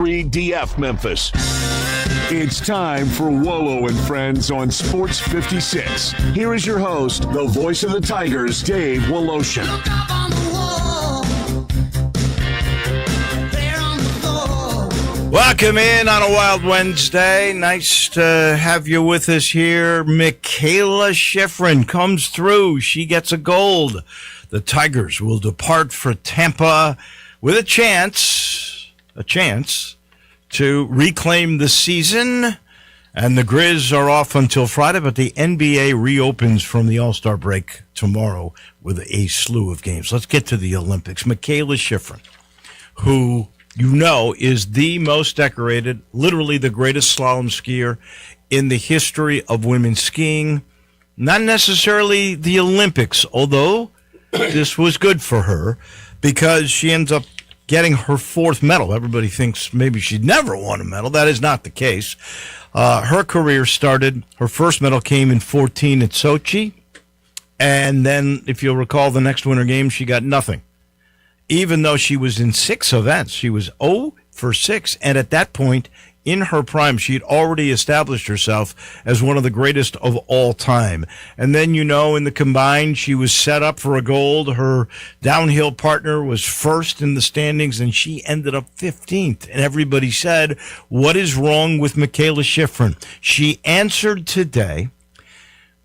DF Memphis. It's time for Wolo and Friends on Sports 56. Here is your host, the voice of the Tigers, Dave Woloshin. Welcome in on a Wild Wednesday. Nice to have you with us here. Mikaela Shiffrin comes through. She gets a gold. The Tigers will depart for Tampa with a chance to reclaim the season. And the Grizz are off until Friday, but the NBA reopens from the All-Star break tomorrow with a slew of games. Let's get to the Olympics. Mikaela Shiffrin, who you know is the most decorated, literally the greatest slalom skier in the history of women's skiing. Not necessarily the Olympics, although this was good for her because she ends up getting her fourth medal. Everybody thinks maybe she'd never won a medal. That is not the case. Her career started, her first medal came in 2014 at Sochi, and then, if you'll recall, the next Winter Games, she got nothing. Even though she was in 6 events, she was 0 for 6, and at that point, in her prime, she had already established herself as one of the greatest of all time. And then, you know, in the combined, she was set up for a gold. Her downhill partner was first in the standings, and she ended up 15th. And everybody said, what is wrong with Mikaela Shiffrin? She answered today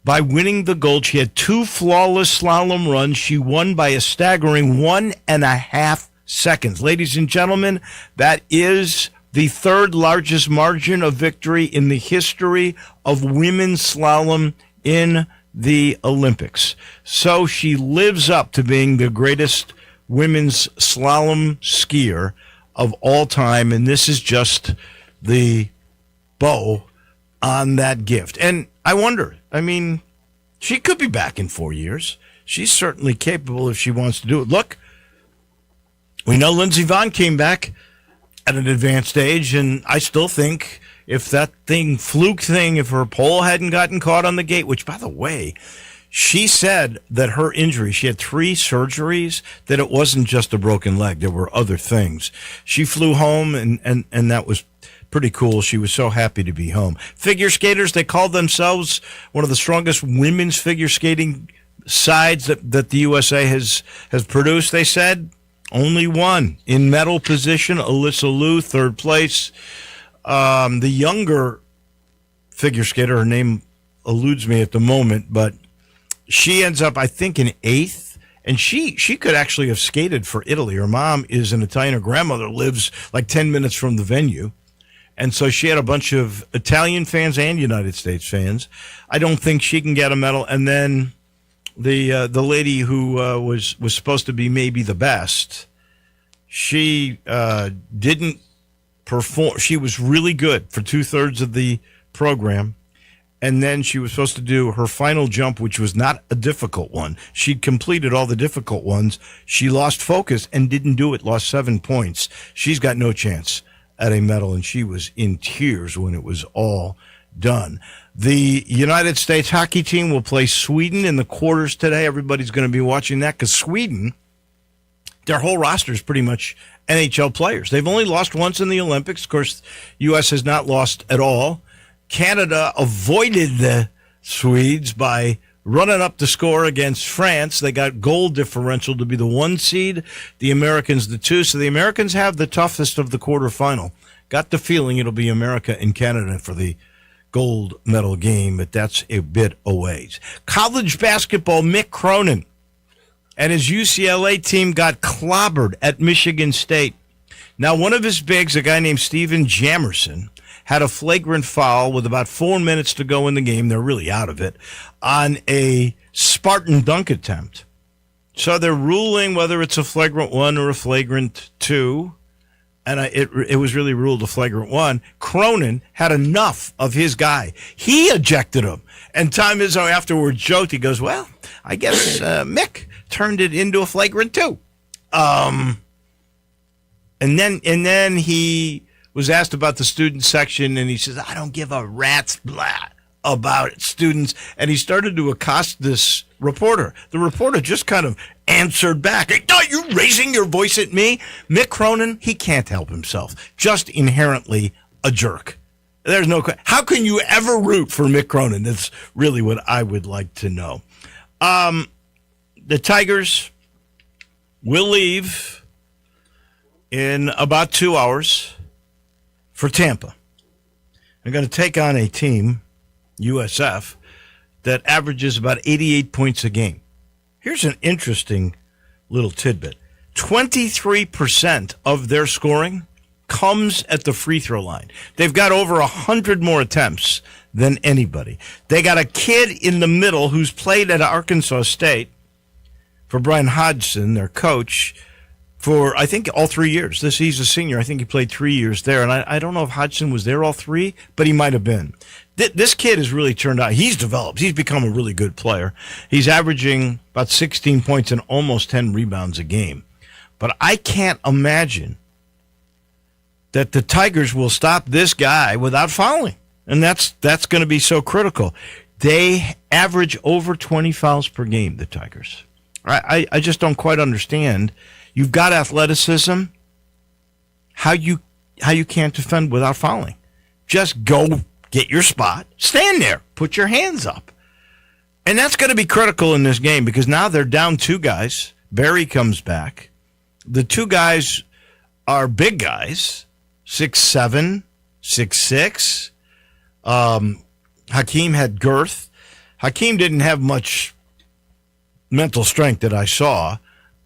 by winning the gold. She had 2 flawless slalom runs. She won by a staggering 1.5 seconds. Ladies and gentlemen, that is the third largest margin of victory in the history of women's slalom in the Olympics. So she lives up to being the greatest women's slalom skier of all time, and this is just the bow on that gift. And I wonder, I mean, she could be back in 4 years. She's certainly capable if she wants to do it. Look, we know Lindsey Vonn came back at an advanced age, and I still think if that fluke thing, if her pole hadn't gotten caught on the gate, which, by the way, she said that her injury, she had 3 surgeries, that it wasn't just a broken leg. There were other things. She flew home, and that was pretty cool. She was so happy to be home. Figure skaters, they call themselves one of the strongest women's figure skating sides that the USA has produced. They said only one in medal position, Alyssa Liu, 3rd place. The younger figure skater, her name eludes me at the moment, but she ends up, I think, in 8th. And she could actually have skated for Italy. Her mom is an Italian. Her grandmother lives like 10 minutes from the venue. And so she had a bunch of Italian fans and United States fans. I don't think she can get a medal. And then the lady who was supposed to be maybe the best, she didn't perform. She was really good for 2/3 of the program, and then she was supposed to do her final jump, which was not a difficult one. She'd completed all the difficult ones. She lost focus and didn't do it, lost 7 points. She's got no chance at a medal, and she was in tears when it was all done. The United States hockey team will play Sweden in the quarters today. Everybody's going to be watching that because Sweden, their whole roster is pretty much NHL players. They've only lost once in the Olympics. Of course, U.S. has not lost at all. Canada avoided the Swedes by running up the score against France. They got goal differential to be the 1 seed, the Americans the 2. So the Americans have the toughest of the quarterfinal. Got the feeling it'll be America and Canada for the gold medal game, but that's a bit away. College basketball, Mick Cronin and his UCLA team got clobbered at Michigan State. Now, one of his bigs, a guy named Steven Jamerson, had a flagrant foul with about 4 minutes to go in the game. They're really out of it on a Spartan dunk attempt. So they're ruling whether it's a flagrant 1 or a flagrant 2. And it was really ruled a flagrant 1. Cronin had enough of his guy. He ejected him. And Tom Izzo afterwards joked. He goes, well, I guess Mick turned it into a flagrant 2. And then he was asked about the student section, and he says, I don't give a rat's blah about students, and he started to accost this reporter. The reporter just kind of answered back. Are you raising your voice at me? Mick Cronin, he can't help himself. Just inherently a jerk. There's no question. How can you ever root for Mick Cronin? That's really what I would like to know. The Tigers will leave in about 2 hours for Tampa. They're going to take on a team, USF, that averages about 88 points a game. Here's an interesting little tidbit. 23% of their scoring comes at the free throw line. They've got over 100 more attempts than anybody. They got a kid in the middle who's played at Arkansas State for Brian Hodgson, their coach, for, I think, all 3 years. He's a senior. I think he played 3 years there. And I don't know if Hodgson was there all three, but he might have been. This kid has really turned out. He's developed. He's become a really good player. He's averaging about 16 points and almost 10 rebounds a game. But I can't imagine that the Tigers will stop this guy without fouling. And that's going to be so critical. They average over 20 fouls per game, the Tigers. I just don't quite understand. You've got athleticism. How you can't defend without fouling? Just go get your spot, stand there, put your hands up. And that's going to be critical in this game because now they're down two guys. Barry comes back. The two guys are big guys, 6'7", 6'6". Hakeem had girth. Hakeem didn't have much mental strength that I saw.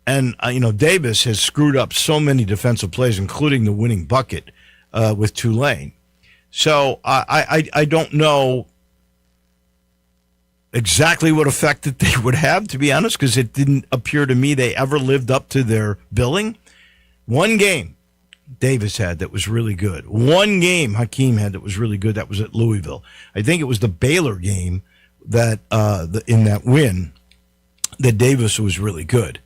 And, Davis has screwed up so many defensive plays, including the winning bucket with Tulane. So I don't know exactly what effect that they would have, to be honest, because it didn't appear to me they ever lived up to their billing. One game Davis had that was really good. One game Hakeem had that was really good. That was at Louisville. I think it was the Baylor game that in that win that Davis was really good.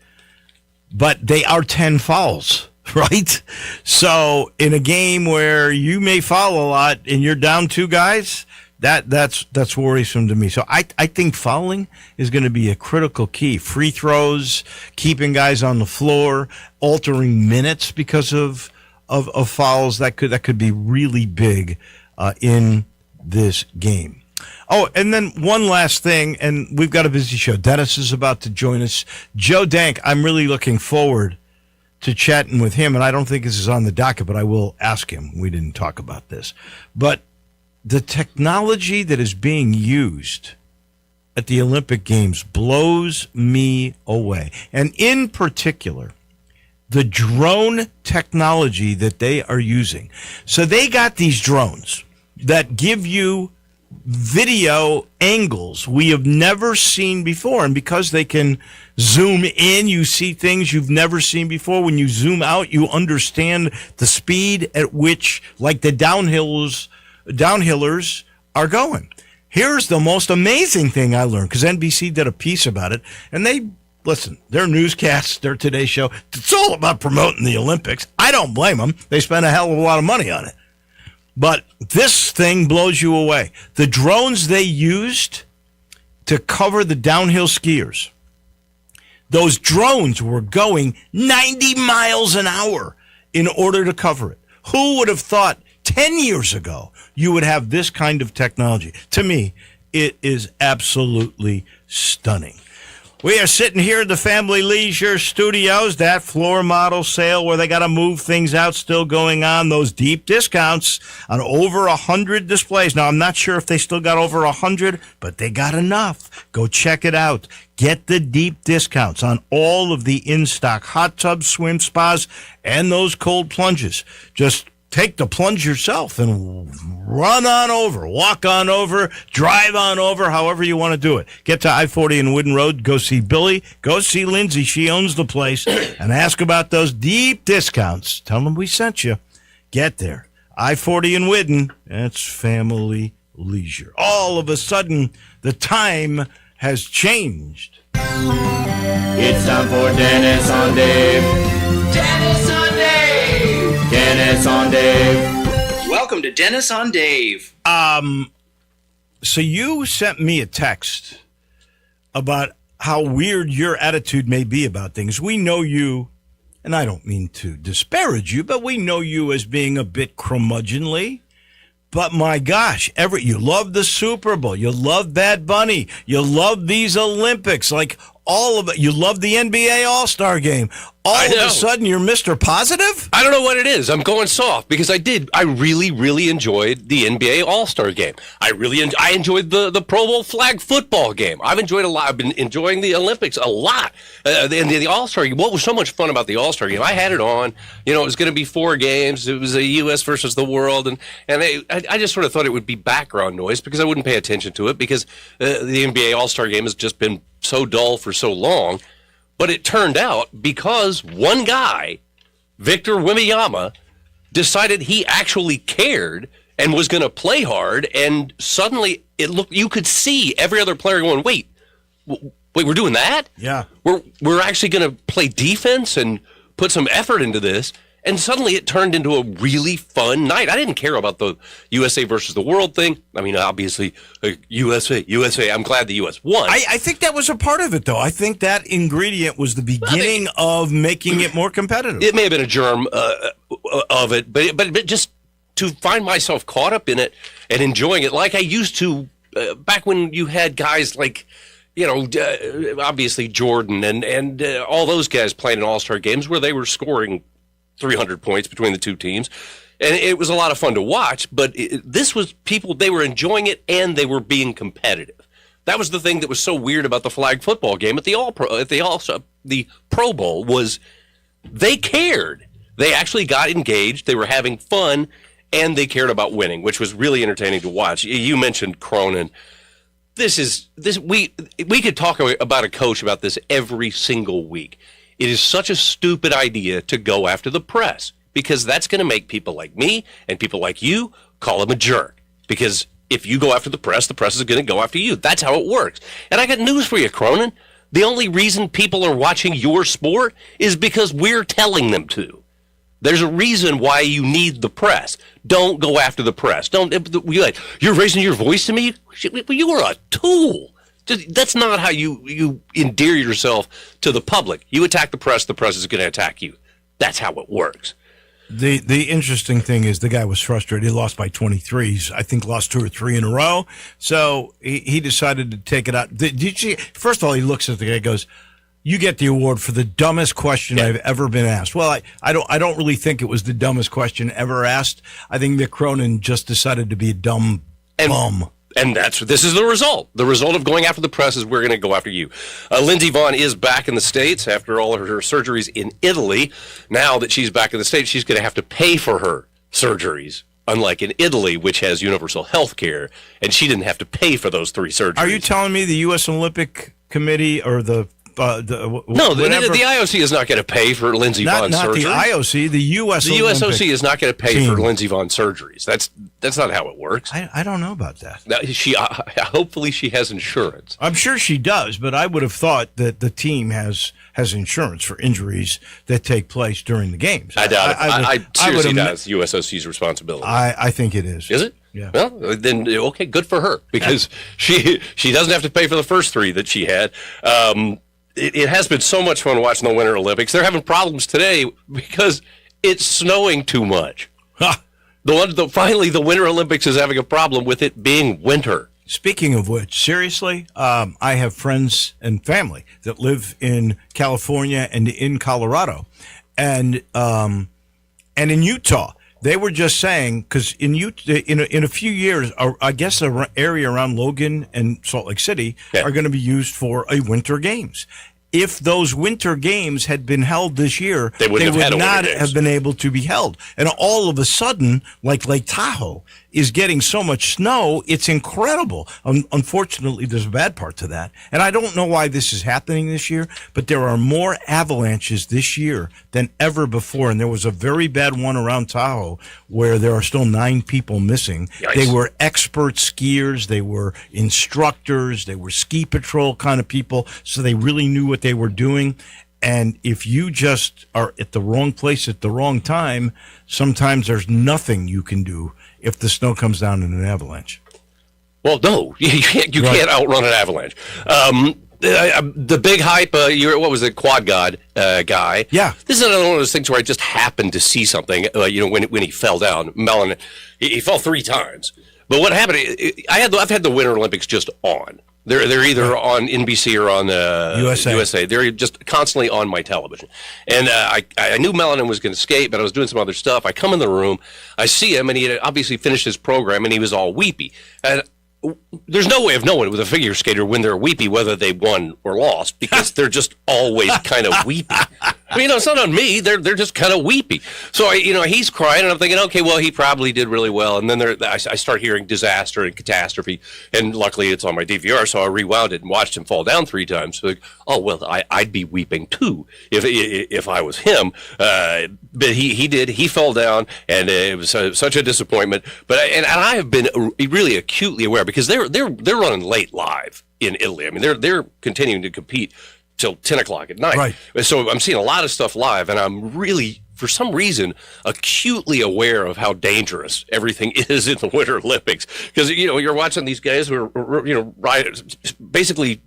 But they are 10 fouls, right? So in a game where you may foul a lot and you're down two guys, that's worrisome to me. So I think fouling is going to be a critical key. Free throws, keeping guys on the floor, altering minutes because of fouls, that could be really big in this game. Oh, and then one last thing, and we've got a busy show. Dennis is about to join us. Joe Dank, I'm really looking forward to chatting with him, and I don't think this is on the docket, but I will ask him. We didn't talk about this. But the technology that is being used at the Olympic Games blows me away. And in particular, the drone technology that they are using. So they got these drones that give you video angles we have never seen before. And because they can zoom in, you see things you've never seen before. When you zoom out, you understand the speed at which, like, the downhillers are going. Here's the most amazing thing I learned, because NBC did a piece about it, and their newscasts, their Today Show, it's all about promoting the Olympics. I don't blame them. They spent a hell of a lot of money on it. But this thing blows you away. The drones they used to cover the downhill skiers, those drones were going 90 miles an hour in order to cover it. Who would have thought 10 years ago you would have this kind of technology? To me, it is absolutely stunning. We are sitting here at the Family Leisure Studios, that floor model sale where they got to move things out still going on. Those deep discounts on over 100 displays. Now, I'm not sure if they still got over 100, but they got enough. Go check it out. Get the deep discounts on all of the in-stock hot tubs, swim spas, and those cold plunges. Just take the plunge yourself and run on over, walk on over, drive on over, however you want to do it. Get to I-40 and Wooden Road. Go see Billy. Go see Lindsay. She owns the place. And ask about those deep discounts. Tell them we sent you. Get there. I-40 and Wooden. That's Family Leisure. All of a sudden, the time has changed. It's time for Dennis on Dave. Dennis on Dave. Dennis on Dave. Welcome to Dennis on Dave. So you sent me a text about how weird your attitude may be about things. We know you, and I don't mean to disparage you, but we know you as being a bit curmudgeonly. But my gosh, you love the Super Bowl. You love Bad Bunny. You love these Olympics, like all of it. You love the NBA All-Star Game. All of a sudden, you're Mr. Positive? I don't know what it is. I'm going soft because I really, really enjoyed the NBA All-Star Game. I enjoyed the Pro Bowl flag football game. I've enjoyed a lot. I've been enjoying the Olympics a lot. The All-Star Game. What was so much fun about the All-Star Game? I had it on. It was going to be 4 games. It was a U.S. versus the world, and I just sort of thought it would be background noise because I wouldn't pay attention to it because the NBA All-Star Game has just been so dull for so long. But it turned out because one guy, Victor Wembanyama, decided he actually cared and was going to play hard, and suddenly you could see every other player going, wait, we're doing that? Yeah. We're actually going to play defense and put some effort into this. And suddenly it turned into a really fun night. I didn't care about the USA versus the world thing. I mean, obviously, USA. I'm glad the U.S. won. I think that was a part of it, though. I think that ingredient was the beginning of making it more competitive. It may have been a germ of it, but just to find myself caught up in it and enjoying it like I used to back when you had guys like, obviously Jordan and all those guys playing in All-Star games where they were scoring 300 points between the two teams. And it was a lot of fun to watch, but this was people, they were enjoying it and they were being competitive. That was the thing that was so weird about the flag football game at the Pro Bowl was they cared. They actually got engaged, they were having fun, and they cared about winning, which was really entertaining to watch. You mentioned Cronin. We could talk about a coach about this every single week. It is such a stupid idea to go after the press because that's going to make people like me and people like you call him a jerk. Because if you go after the press is going to go after you. That's how it works. And I got news for you, Cronin. The only reason people are watching your sport is because we're telling them to. There's a reason why you need the press. Don't go after the press. You're raising your voice to me? You are a tool. That's not how you endear yourself to the public. You attack the press is going to attack you. That's how it works. The interesting thing is the guy was frustrated. He lost by 23. He's, I think, lost 2 or 3 in a row. So he decided to take it out. First of all, he looks at the guy and goes, "You get the award for the dumbest question I've ever been asked." Well, I don't really think it was the dumbest question ever asked. I think Mick Cronin just decided to be a dumb bum. And this is the result. The result of going after the press is we're going to go after you. Lindsey Vonn is back in the States after all of her surgeries in Italy. Now that she's back in the States, she's going to have to pay for her surgeries, unlike in Italy, which has universal health care, and she didn't have to pay for those 3 surgeries. Are you telling me the U.S. Olympic Committee or the IOC is not going to pay for Lindsey Vonn's surgery. Not the IOC, the U.S. The USOC is not going to pay for Lindsey Vonn's surgeries. That's not how it works. I don't know about that. Now, hopefully she has insurance. I'm sure she does, but I would have thought that the team has insurance for injuries that take place during the games. I doubt it. I seriously doubt it's USOC's responsibility. I think it is. Is it? Yeah. Well, then okay, good for her because she doesn't have to pay for the first 3 that she had. It has been so much fun watching the Winter Olympics. They're having problems today because it's snowing too much. Finally, the Winter Olympics is having a problem with it being winter. Speaking of which, seriously, I have friends and family that live in California and in Colorado, and in Utah. They were just saying because in a few years, I guess the area around Logan and Salt Lake City are going to be used for a winter games. If those winter games had been held this year, they would not have been able to be held. And all of a sudden, like Lake Tahoe is getting so much snow, it's incredible. Unfortunately, there's a bad part to that. And I don't know why this is happening this year, but there are more avalanches this year than ever before. And there was a very bad one around Tahoe where there are still 9 people missing. Yikes. They were expert skiers. They were instructors. They were ski patrol kind of people. So they really knew what they were doing. And if you just are at the wrong place at the wrong time, sometimes there's nothing you can do if the snow comes down in an avalanche. Well, no, you can't outrun an avalanche. The big hype, what was it, Quad God guy? Yeah. This is another one of those things where I just happened to see something, when he fell down. Mellon, he fell 3 times. But what happened, I've had the Winter Olympics just on. They're either on NBC or on USA. They're just constantly on my television. And I knew Mellon was going to skate, but I was doing some other stuff. I come in the room, I see him, and he had obviously finished his program, and he was all weepy. And there's no way of knowing with a figure skater when they're weepy whether they won or lost, because they're just always kind of weepy. I mean, it's not on me. They're just kind of weepy. So he's crying, and I'm thinking, okay, well, he probably did really well. And then I start hearing disaster and catastrophe, and luckily it's on my DVR, so I rewound it and watched him fall down 3 times. So, oh well, I'd be weeping too if I was him. But he did. He fell down, and it was such a disappointment. But I have been really acutely aware, because they're running late live in Italy. I mean, they're continuing to compete till 10 o'clock at night. Right. So I'm seeing a lot of stuff live, and I'm really, for some reason, acutely aware of how dangerous everything is in the Winter Olympics. Because, you're watching these guys who are, basically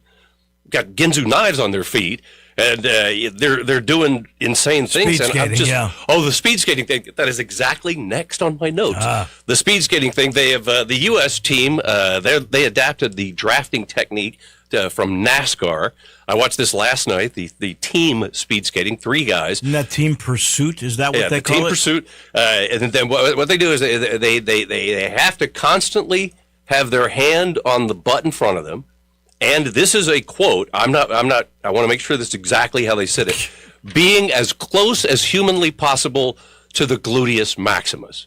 got Ginsu knives on their feet, and they're doing insane things. Speed skating, the speed skating thing, that is exactly next on my notes. The speed skating thing, they have the U.S. team, they adapted the drafting technique from NASCAR. I watched this last night, the team speed skating, 3 guys. Isn't that team pursuit? Is that what they call it? Team pursuit. And then what they do is they have to constantly have their hand on the butt in front of them. And this is a quote. I want to make sure this is exactly how they said it. Being as close as humanly possible to the gluteus maximus.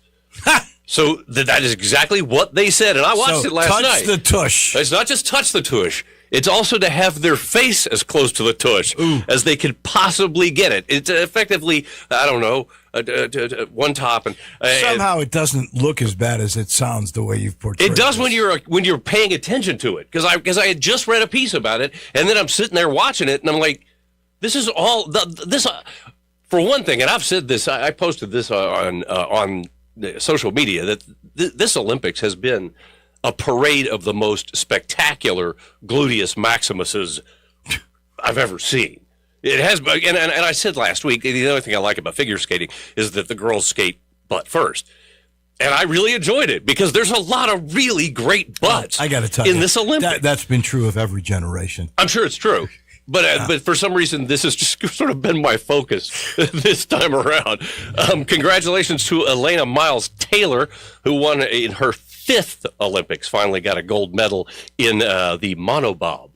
So that is exactly what they said. And I watched it last night. Touch the tush. It's not just touch the tush. It's also to have their face as close to the tush as they could possibly get it. It's effectively, I don't know, one top. And somehow it doesn't look as bad as it sounds the way you've portrayed it. Does this. when you're paying attention to it. Because I had just read a piece about it, and then I'm sitting there watching it, and I'm like, this is all this. For one thing, and I've said this, I posted this on social media, that this Olympics has been a parade of the most spectacular gluteus maximuses I've ever seen. It has, and I said last week, the other thing I like about figure skating is that the girls skate butt first. And I really enjoyed it, because there's a lot of really great butts I got to tell you, in this Olympics. That's been true of every generation. I'm sure it's true. But for some reason, this has just sort of been my focus this time around. Congratulations to Elena Miles Taylor, who won in her 5th Olympics, finally got a gold medal in the monobob.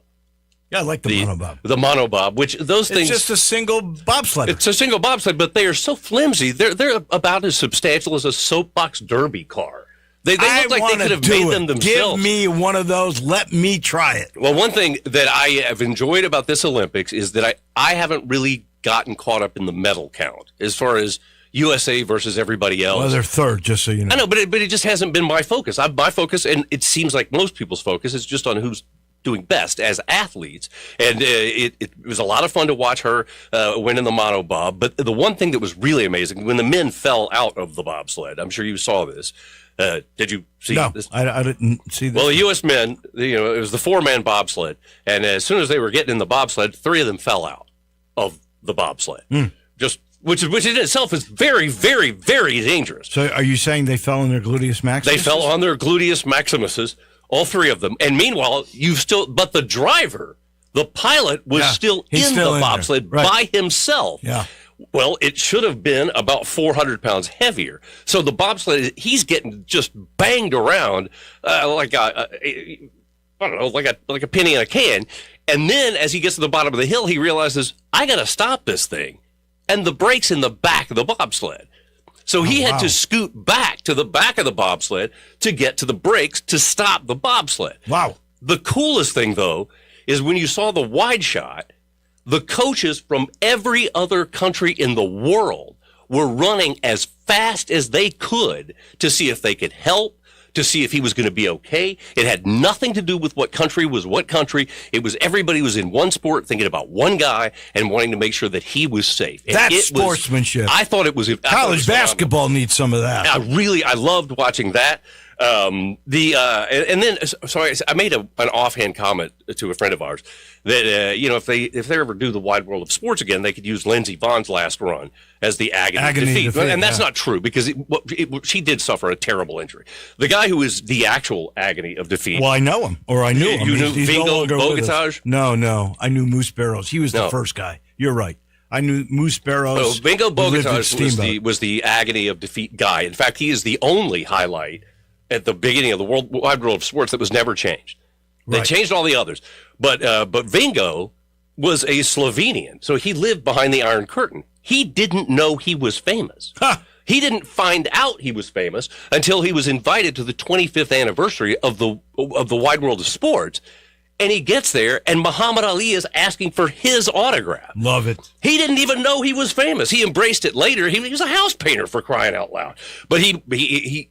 Yeah, I like the monobob. The monobob, which those things... It's just a single bobsled. It's a single bobsled, but they are so flimsy. They're about as substantial as a soapbox derby car. They look like they could have made them themselves. Give me one of those. Let me try it. Well, one thing that I have enjoyed about this Olympics is that I haven't really gotten caught up in the medal count as far as USA versus everybody else. Well, they're 3rd, just so you know. I know, but it just hasn't been my focus. My focus, and it seems like most people's focus, is just on who's doing best as athletes. And it was a lot of fun to watch her win in the monobob. But the one thing that was really amazing, when the men fell out of the bobsled, I'm sure you saw this. Did you see this? No, I didn't see this. Well, the U.S. men, it was the 4-man bobsled. And as soon as they were getting in the bobsled, 3 of them fell out of the bobsled. Which in itself is very, very, very dangerous. So are you saying they fell on their gluteus maximus? They fell on their gluteus maximuses, all 3 of them. And meanwhile, but the driver, the pilot, was still in the bobsled by himself. Yeah. Well, it should have been about 400 pounds heavier. So the bobsled, he's getting just banged around like a penny in a can. And then as he gets to the bottom of the hill, he realizes, I got to stop this thing. And the brake's in the back of the bobsled. So he had to scoot back to the back of the bobsled to get to the brakes to stop the bobsled. Wow. The coolest thing, though, is when you saw the wide shot, the coaches from every other country in the world were running as fast as they could to see if they could help, to see if he was going to be okay. It had nothing to do with what country was what country. It was everybody was in one sport thinking about one guy and wanting to make sure that he was safe. And that's sportsmanship. I thought it was... College basketball needs some of that. I loved watching that. And then sorry, I made an offhand comment to a friend of ours that if they ever do the Wide World of Sports again, they could use Lindsey Vohn's last run as the agony of defeat. And that's not true, because she did suffer a terrible injury. The guy who is the actual agony of defeat. Well, I know him, or I knew him. You knew He's no Vingo longer with us. Bogataj? No, I knew Moose Barrows. He was the first guy. You're right. I knew Moose Barrows. Vingo Bogataj was the agony of defeat guy. In fact, he is the only highlight at the beginning of the Wide World of Sports that was never changed. They changed all the others, but Vingo was a Slovenian, so he lived behind the Iron Curtain. He didn't know he was famous. He didn't find out he was famous until he was invited to the 25th anniversary of the Wide World of Sports. And he gets there, and Muhammad Ali is asking for his autograph. Love it. He didn't even know he was famous. He embraced it later. He was a house painter, for crying out loud. But he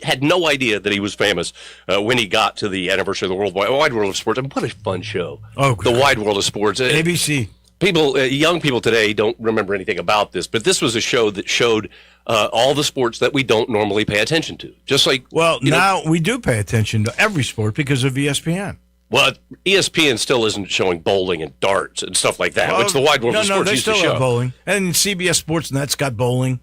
had no idea that he was famous when he got to the anniversary of the Wide World of Sports. And what a fun show! Oh, the Wide World of Sports. ABC. Young people today don't remember anything about this, but this was a show that showed all the sports that we don't normally pay attention to. Just like now we do pay attention to every sport because of ESPN. Well, ESPN still isn't showing bowling and darts and stuff like that, which the Wide World of Sports used to show. No, they still have bowling. And CBS Sports Net's got bowling.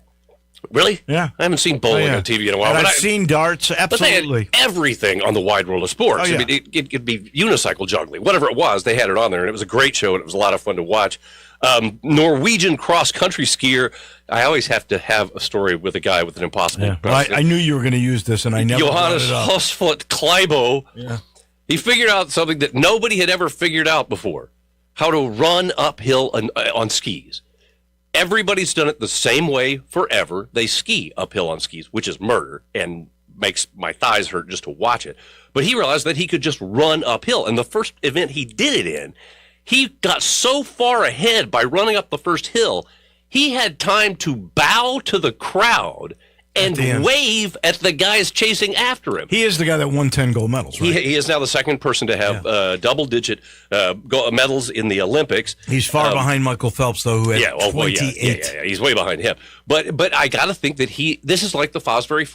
Really? Yeah. I haven't seen bowling on TV in a while. And I've seen darts, absolutely. But they had everything on the Wide World of Sports. Oh, yeah. I mean, it could be unicycle juggling. Whatever it was, they had it on there, and it was a great show, and it was a lot of fun to watch. Norwegian cross-country skier. I always have to have a story with a guy with an impossible... Yeah. Well, I knew you were going to use this, and I never Johannes brought it up. Hosfot Kleibo. Yeah. He figured out something that nobody had ever figured out before: how to run uphill on skis. Everybody's done it the same way forever. They ski uphill on skis, which is murder and makes my thighs hurt just to watch it. But he realized that he could just run uphill. And the first event he did it in, he got so far ahead by running up the first hill, he had time to bow to the crowd and wave at the guys chasing after him. He is the guy that won 10 gold medals, right? He is now the second person to have double-digit medals in the Olympics. He's far behind Michael Phelps, though, who had 28. Yeah, he's way behind him. But I got to think that this is like the Fosbury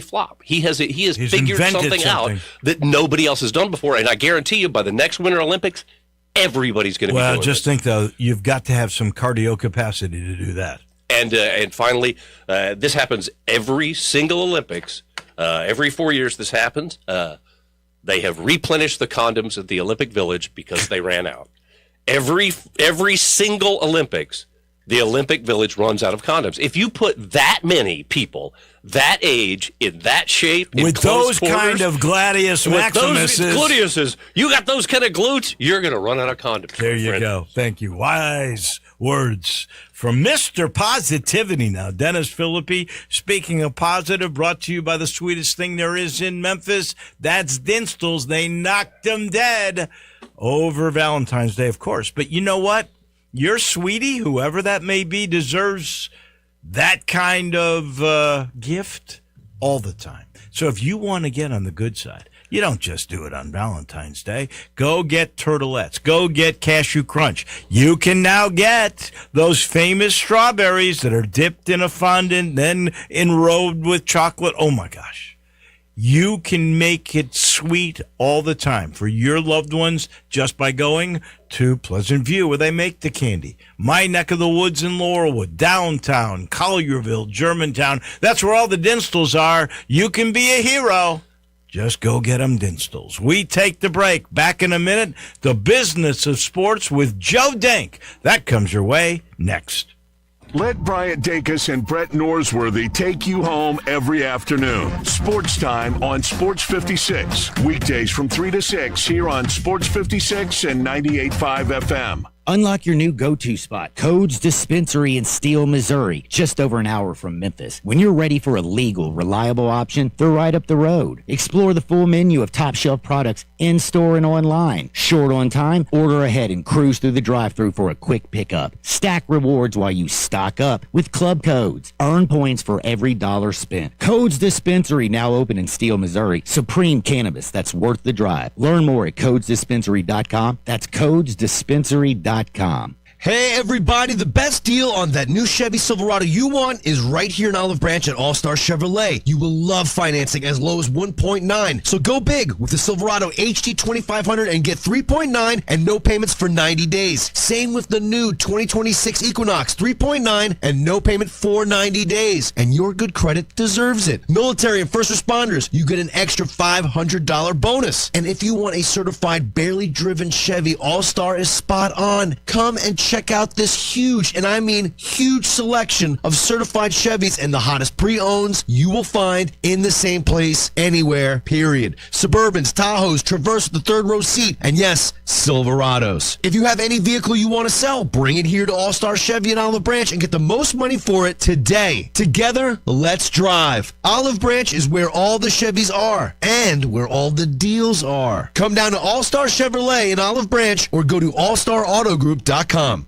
flop. He has figured something out that nobody else has done before, and I guarantee you, by the next Winter Olympics, everybody's going to be doing it. Well, just think, though, you've got to have some cardio capacity to do that. And finally, this happens every single Olympics. Every 4 years this happens. They have replenished the condoms at the Olympic Village because they ran out. Every single Olympics, the Olympic Village runs out of condoms. If you put that many people, that age, in that shape, in with those kind of gluteus maximuses, you got those kind of glutes, you're going to run out of condoms. There you go. Thank you. Wise words from Mr. Positivity now. Dennis Philippi, speaking of positive, brought to you by the sweetest thing there is in Memphis. That's Dinstall's. They knocked them dead over Valentine's Day, of course. But you know what? Your sweetie, whoever that may be, deserves that kind of gift all the time. So if you want to get on the good side, you don't just do it on Valentine's Day. Go get turtlettes. Go get Cashew Crunch. You can now get those famous strawberries that are dipped in a fondant, then enrobed with chocolate. Oh, my gosh. You can make it sweet all the time for your loved ones just by going to Pleasant View, where they make the candy. My neck of the woods in Laurelwood, downtown, Collierville, Germantown. That's where all the Dinstalls are. You can be a hero. Just go get them Dinstalls. We take the break. Back in a minute, the business of sports with Joe Dank. That comes your way next. Let Bryant Dacus and Brett Norsworthy take you home every afternoon. Sports Time on Sports 56. Weekdays from 3 to 6 here on Sports 56 and 98.5 FM. Unlock your new go-to spot, Codes Dispensary in Steele, Missouri, just over an hour from Memphis. When you're ready for a legal, reliable option, they're right up the road. Explore the full menu of top-shelf products in-store and online. Short on time? Order ahead and cruise through the drive-thru for a quick pickup. Stack rewards while you stock up with Club Codes. Earn points for every dollar spent. Codes Dispensary, now open in Steele, Missouri. Supreme cannabis that's worth the drive. Learn more at codesdispensary.com. That's codesdispensary.com. Hey everybody, the best deal on that new Chevy Silverado you want is right here in Olive Branch at All-Star Chevrolet. You will love financing as low as 1.9. So go big with the Silverado HD 2500 and get 3.9 and no payments for 90 days. Same with the new 2026 Equinox, 3.9 and no payment for 90 days. And your good credit deserves it. Military and first responders, you get an extra $500 bonus. And if you want a certified barely driven Chevy, All-Star is spot on. Come and check out this huge, and I mean huge, selection of certified Chevys and the hottest pre-owns you will find in the same place anywhere, period. Suburbans, Tahoes, Traverse with the third row seat, and yes, Silverados. If you have any vehicle you want to sell, bring it here to All-Star Chevy in Olive Branch and get the most money for it today. Together, let's drive. Olive Branch is where all the Chevys are and where all the deals are. Come down to All-Star Chevrolet in Olive Branch or go to allstarautogroup.com.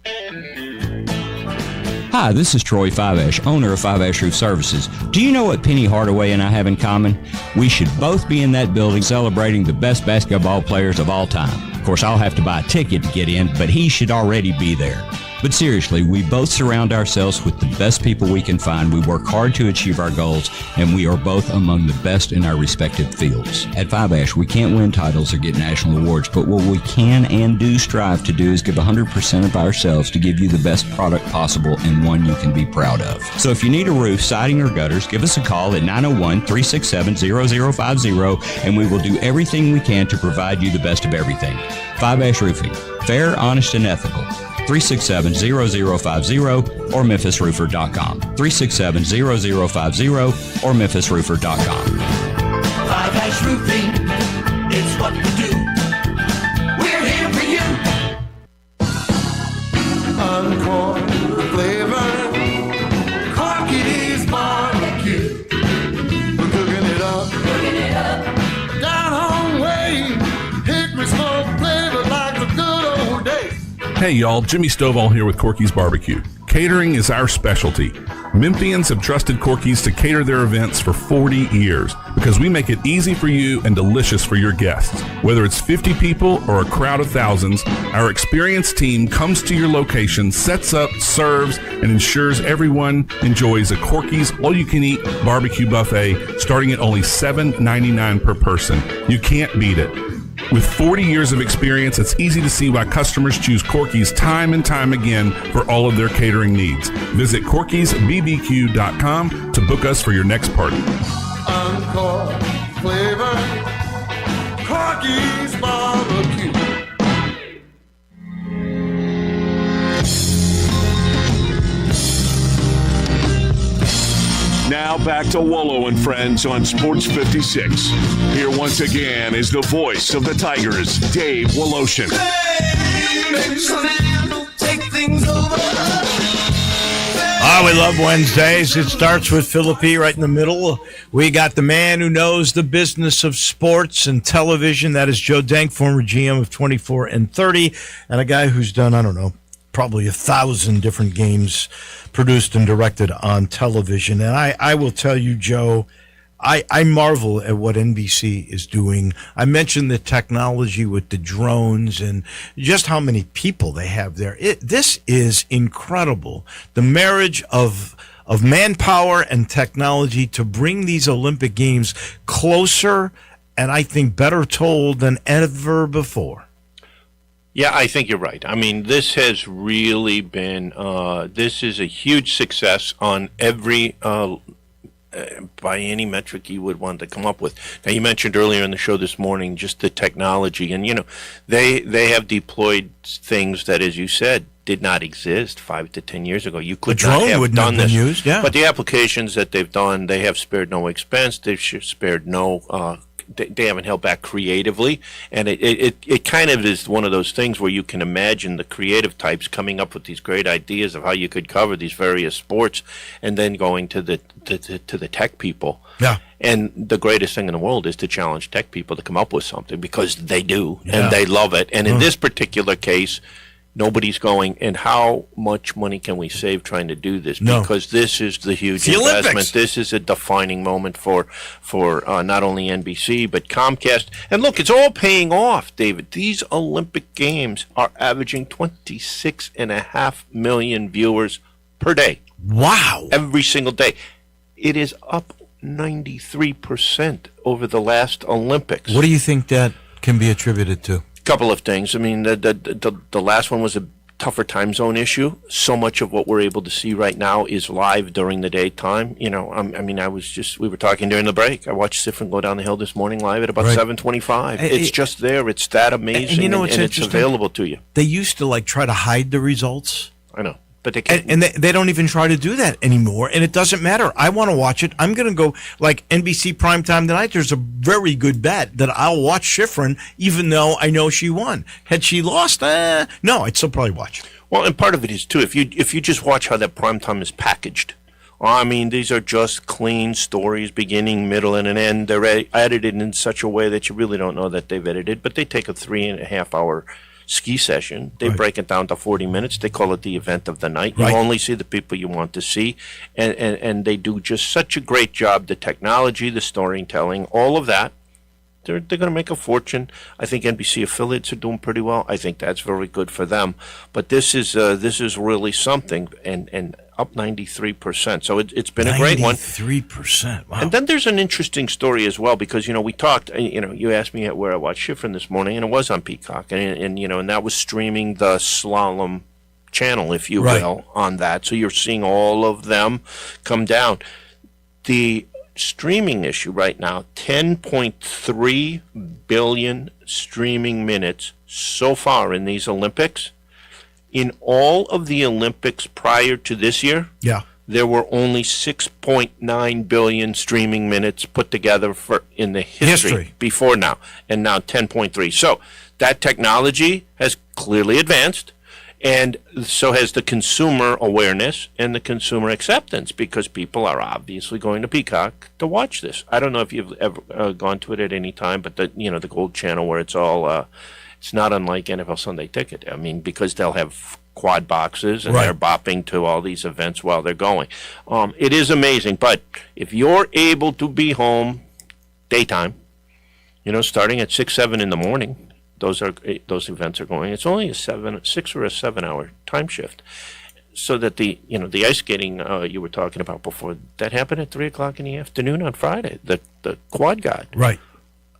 Hi, this is Troy Fiveash, owner of Fiveash Roof Services. Do you know what Penny Hardaway and I have in common? We should both be in that building celebrating the best basketball players of all time. Of course, I'll have to buy a ticket to get in, but he should already be there. But seriously, we both surround ourselves with the best people we can find. We work hard to achieve our goals, and we are both among the best in our respective fields. At Fiveash, we can't win titles or get national awards, but what we can and do strive to do is give 100% of ourselves to give you the best product possible and one you can be proud of. So if you need a roof, siding, or gutters, give us a call at 901-367-0050, and we will do everything we can to provide you the best of everything. Fiveash Roofing. Fair, honest, and ethical. 367-0050 or memphisroofer.com. 367-0050 or memphisroofer.com. Fiveash Roofing, it's what we do. We're here for you. Encore flavor, Corky's barbecue. We're cooking it up, down home way. Hickory smoke flavor like the good old days. Hey y'all, Jimmy Stovall here with Corky's Barbecue. Catering is our specialty. Memphians have trusted Corky's to cater their events for 40 years because we make it easy for you and delicious for your guests. Whether it's 50 people or a crowd of thousands, our experienced team comes to your location, sets up, serves, and ensures everyone enjoys a Corky's all-you-can-eat barbecue buffet starting at only $7.99 per person. You can't beat it. With 40 years of experience, it's easy to see why customers choose Corky's time and time again for all of their catering needs. Visit Corky'sBBQ.com to book us for your next party. Encore flavor, Corky's barbecue. Now back to Wolo and Friends on Sports 56. Here once again is the voice of the Tigers, Dave Woloshin. We love Wednesdays. It starts with Philippi right in the middle. We got the man who knows the business of sports and television. That is Joe Dank, former GM of 24 and 30, and a guy who's done, I don't know, probably 1,000 different games produced and directed on television. And I will tell you, Joe, I marvel at what NBC is doing. I mentioned the technology with the drones and just how many people they have there. This is incredible. The marriage of manpower and technology to bring these Olympic Games closer and I think better told than ever before. Yeah, I think you're right. I mean, this has really been, this is a huge success on every, by any metric you would want to come up with. Now, you mentioned earlier in the show this morning just the technology, and, you know, they have deployed things that, as you said, did not exist 5 to 10 years ago. You could not have done this. Used, yeah. But the applications that they've done, they have spared no expense. They've spared no they haven't held back creatively, and it kind of is one of those things where you can imagine the creative types coming up with these great ideas of how you could cover these various sports, and then going to the tech people. Yeah. And the greatest thing in the world is to challenge tech people to come up with something, because they do, and they love it. And in this particular case, Nobody's going. And how much money can we save trying to do this? No. Because this is the huge The investment. Olympics. This is a defining moment for not only NBC, but Comcast. And look, it's all paying off, David. These Olympic Games are averaging 26.5 million viewers per day. Wow. Every single day. It is up 93% over the last Olympics. What do you think that can be attributed to? Couple of things. I mean, the last one was a tougher time zone issue. So much of what we're able to see right now is live during the daytime. You know, we were talking during the break. I watched Sifrin go down the hill this morning live at about Right. 7:25. It's just there. It's that amazing. And you know what's and it's interesting? available to you. They used to try to hide the results. I know. But they can't. And they don't even try to do that anymore. And it doesn't matter. I want to watch it. I'm going to go like NBC primetime tonight. There's a very good bet that I'll watch Schifrin, even though I know she won. Had she lost, no, I'd still probably watch. Well, and part of it is too, if you just watch how that primetime is packaged. I mean, these are just clean stories, beginning, middle, and an end. They're edited in such a way that you really don't know that they've edited, but they take a 3.5 hour ski session. They break it down to 40 minutes. They call it the event of the night. You only see the people you want to see, and they do just such a great job. The technology, the storytelling, all of that. They're going to make a fortune. I think NBC affiliates are doing pretty well. I think that's very good for them. But this is really something, and up 93%. So it's been a great one. 93%. Wow. And then there's an interesting story as well because we talked. You asked me where I watched Schifrin this morning, and it was on Peacock, and that was streaming the slalom channel, if you will, on that. So you're seeing all of them come down. The streaming issue right now, 10.3 billion streaming minutes so far in these Olympics. In all of the Olympics prior to this year, there were only 6.9 billion streaming minutes put together in the history before now, and now 10.3. So that technology has clearly advanced, and so has the consumer awareness and the consumer acceptance, because people are obviously going to Peacock to watch this. I don't know if you've ever gone to it at any time, but the Gold Channel where it's all it's not unlike NFL Sunday Ticket. I mean, because they'll have quad boxes and they're bopping to all these events while they're going. It is amazing, but if you're able to be home daytime, starting at 6, 7 in the morning, those events are going. It's only a 6 or a 7 hour time shift. So that the ice skating you were talking about before, that happened at 3:00 in the afternoon on Friday, the quad guide. Right.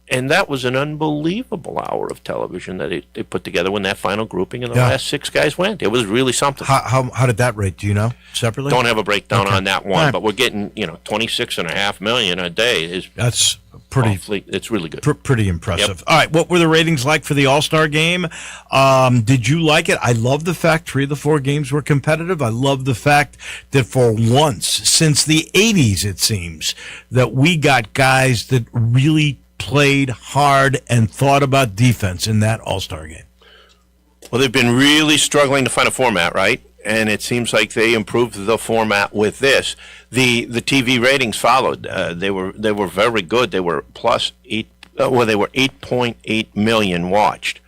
And that was an unbelievable hour of television that they put together when that final grouping and the last 6 guys went. It was really something. How did that rate? Do you know separately? Don't have a breakdown on that one, but we're getting 26.5 million a day. That's pretty. It's really good. Pretty impressive. Yep. All right, what were the ratings like for the All-Star game? Did you like it? I love the fact 3 of the 4 games were competitive. I love the fact that for once since the 80s, it seems, that we got guys that really played hard and thought about defense in that All-Star game. Well, they've been really struggling to find a format, right? And it seems like they improved the format with this. The TV ratings followed. They were very good. They were +8. They were 8.8 million watched.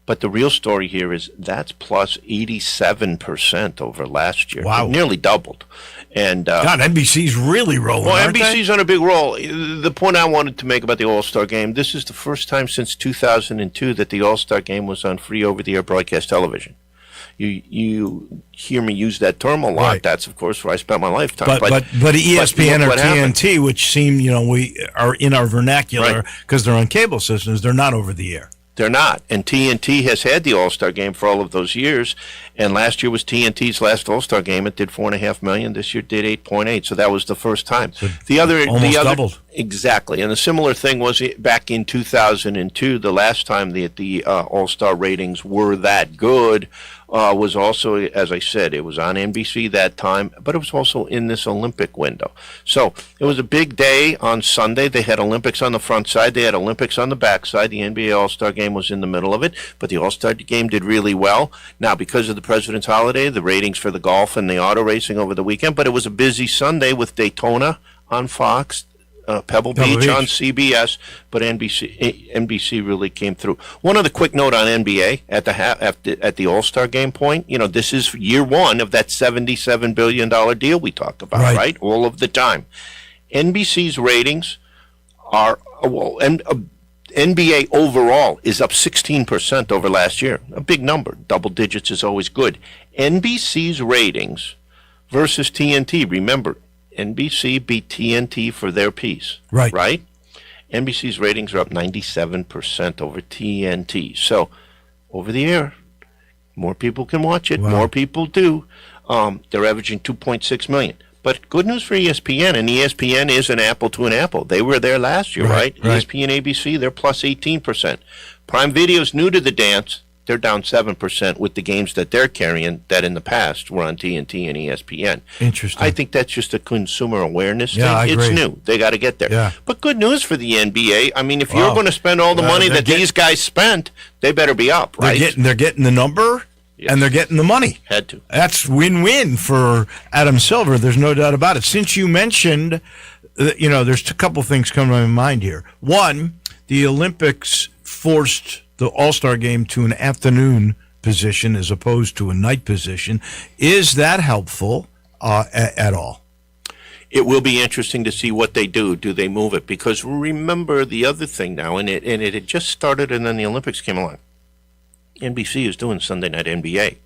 But the real story here is that's +87% over last year. Wow, it nearly doubled. And God, NBC's really rolling. Well, aren't NBC's they? on a big roll. The point I wanted to make about the All-Star Game: this is the first time since 2002 that the All-Star Game was on free over-the-air broadcast television. You hear me use that term a lot. Right. That's, of course, where I spent my lifetime. But ESPN or what happened? TNT, which seem, we are in our vernacular because they're on cable systems, they're not over the air. They're not. And TNT has had the All-Star Game for all of those years. And last year was TNT's last All-Star Game. It did 4.5 million. This year did 8.8. So that was the first time. So almost doubled. Exactly. And the similar thing was back in 2002, the last time the All-Star ratings were that good. Was also, as I said, it was on NBC that time, but it was also in this Olympic window. So it was a big day on Sunday. They had Olympics on the front side. They had Olympics on the back side. The NBA All-Star Game was in the middle of it, but the All-Star Game did really well. Now, because of the President's holiday, the ratings for the golf and the auto racing over the weekend, but it was a busy Sunday with Daytona on Fox. Pebble Beach on CBS, but NBC really came through. One other quick note on NBA at the All-Star game point. This is year one of that $77 billion deal we talked about, right? All of the time. NBC's ratings are NBA overall is up 16% over last year. A big number. Double digits is always good. NBC's ratings versus TNT. Remember, NBC beat TNT for their piece. Right? NBC's ratings are up 97% over TNT. So, over the air, more people can watch it. Wow. More people do. They're averaging 2.6 million. But good news for ESPN, and ESPN is an apple to an apple. They were there last year, right? ESPN, ABC, they're plus 18%. Prime Video's new to the dance. They're down 7% with the games that they're carrying that in the past were on TNT and ESPN. Interesting. I think that's just a consumer awareness thing. I agree. It's new. They got to get there. Yeah. But good news for the NBA. I mean, if you're going to spend all the money that these guys spent, they better be up, right? They're getting the number. Yes. And they're getting the money. Had to. That's win-win for Adam Silver. There's no doubt about it. Since you mentioned, there's a couple things coming to my mind here. One, the Olympics forced the All-Star game to an afternoon position as opposed to a night position. Is that helpful at all? It will be interesting to see what they do. Do they move it? Because remember the other thing now, and it had just started, and then the Olympics came along. NBC is doing Sunday Night NBA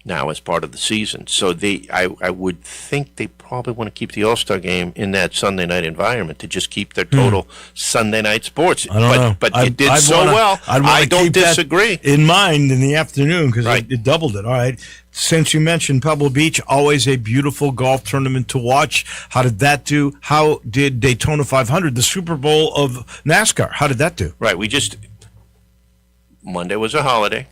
now as part of the season. So I would think they probably want to keep the All-Star game in that Sunday night environment to just keep their total Sunday night sports. I don't know. But you did well. I don't disagree. In mind in the afternoon because it doubled it. All right. Since you mentioned Pebble Beach, always a beautiful golf tournament to watch. How did that do? How did Daytona 500, the Super Bowl of NASCAR, how did that do? Right. Monday was a holiday.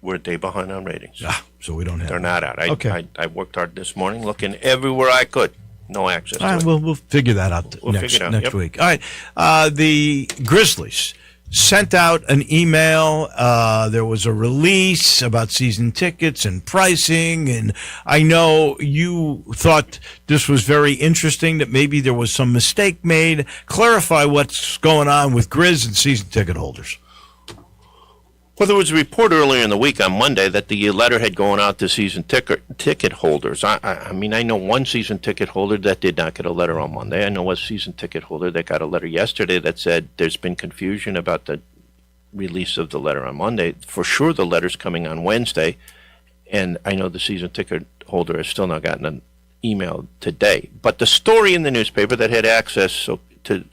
We're a day behind on ratings. So we don't have. They're not out. Okay. I worked hard this morning, looking everywhere I could. No access. All right, we'll figure that out next week. All right. The Grizzlies sent out an email. There was a release about season tickets and pricing, and I know you thought this was very interesting. That maybe there was some mistake made. Clarify what's going on with Grizz and season ticket holders. Well, there was a report earlier in the week on Monday that the letter had gone out to season ticket holders. I mean, I know one season ticket holder that did not get a letter on Monday. I know a season ticket holder that got a letter yesterday that said there's been confusion about the release of the letter on Monday. For sure, the letter's coming on Wednesday, and I know the season ticket holder has still not gotten an email today. But the story in the newspaper that had access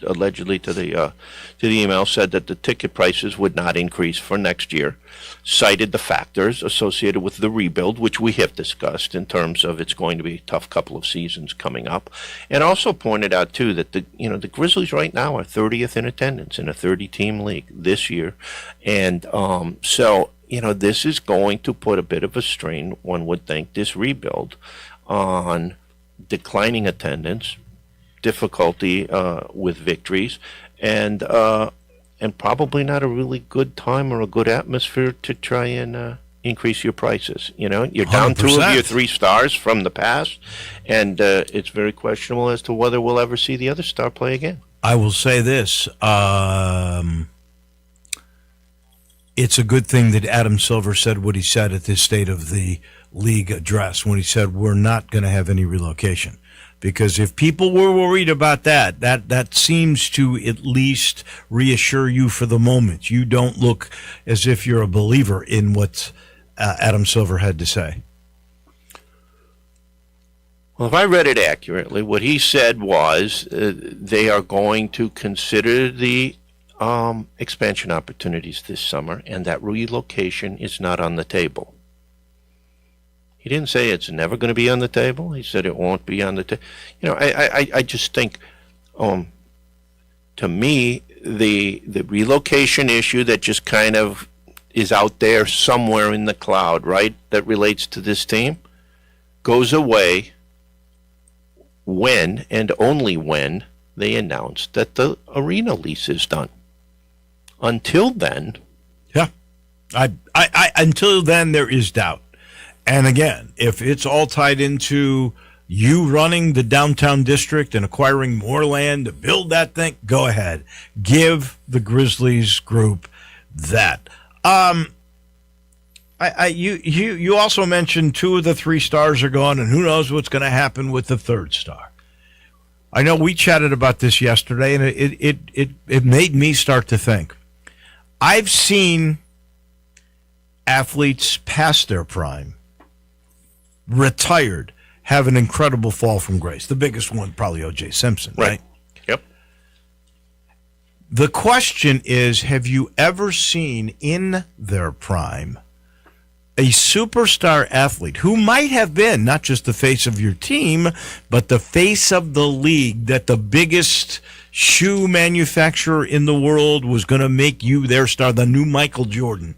allegedly to the email said that the ticket prices would not increase for next year, cited the factors associated with the rebuild, which we have discussed in terms of it's going to be a tough couple of seasons coming up, and also pointed out too that the Grizzlies right now are 30th in attendance in a 30-team league this year, and so this is going to put a bit of a strain, one would think, this rebuild on declining attendance, difficulty with victories, and probably not a really good time or a good atmosphere to try and increase your prices. You're down 2 of your 3 stars from the past, and it's very questionable as to whether we'll ever see the other star play again. I will say this. It's a good thing that Adam Silver said what he said at this State of the League address when he said we're not going to have any relocation. Because if people were worried about that seems to at least reassure you for the moment. You don't look as if you're a believer in what Adam Silver had to say. Well, if I read it accurately, what he said was they are going to consider the expansion opportunities this summer, and that relocation is not on the table. He didn't say it's never going to be on the table. He said it won't be on the table. I just think, to me, the relocation issue that just kind of is out there somewhere in the cloud, right, that relates to this team, goes away when and only when they announce that the arena lease is done. Until then, yeah, until then there is doubt. And again, if it's all tied into You running the downtown district and acquiring more land to build that thing, go ahead. Give the Grizzlies group that. You also mentioned 2 of the 3 stars are gone, and who knows what's going to happen with the 3rd star. I know we chatted about this yesterday, and it made me start to think. I've seen athletes past their prime, retired, have an incredible fall from grace. The biggest one, probably O.J. Simpson, right? Yep. The question is, have you ever seen in their prime a superstar athlete who might have been not just the face of your team, but the face of the league, that the biggest shoe manufacturer in the world was going to make you their star, the new Michael Jordan,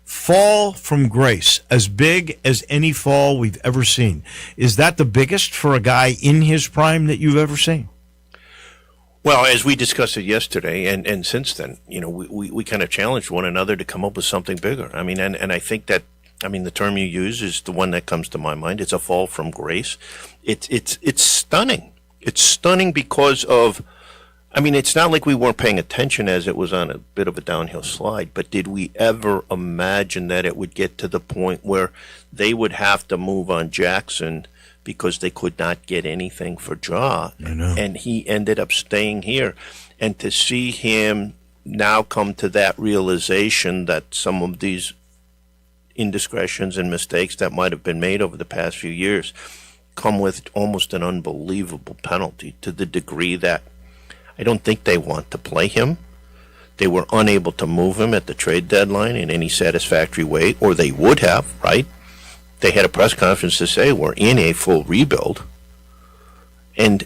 fall from grace, as big as any fall we've ever seen? Is that the biggest for a guy in his prime that you've ever seen? Well, as we discussed it yesterday, and since then, we kind of challenged one another to come up with something bigger. I mean, and I think that, the term you use is the one that comes to my mind. It's a fall from grace. It's stunning. It's stunning because of, it's not like we weren't paying attention as it was on a bit of a downhill slide, but did we ever imagine that it would get to the point where they would have to move on Jackson because they could not get anything for Ja? I know. And he ended up staying here. And to see him now come to that realization that some of these indiscretions and mistakes that might have been made over the past few years come with almost an unbelievable penalty, to the degree that I don't think they want to play him. They were unable to move him at the trade deadline in any satisfactory way, or they would have, right? They had a press conference to say we're in a full rebuild. And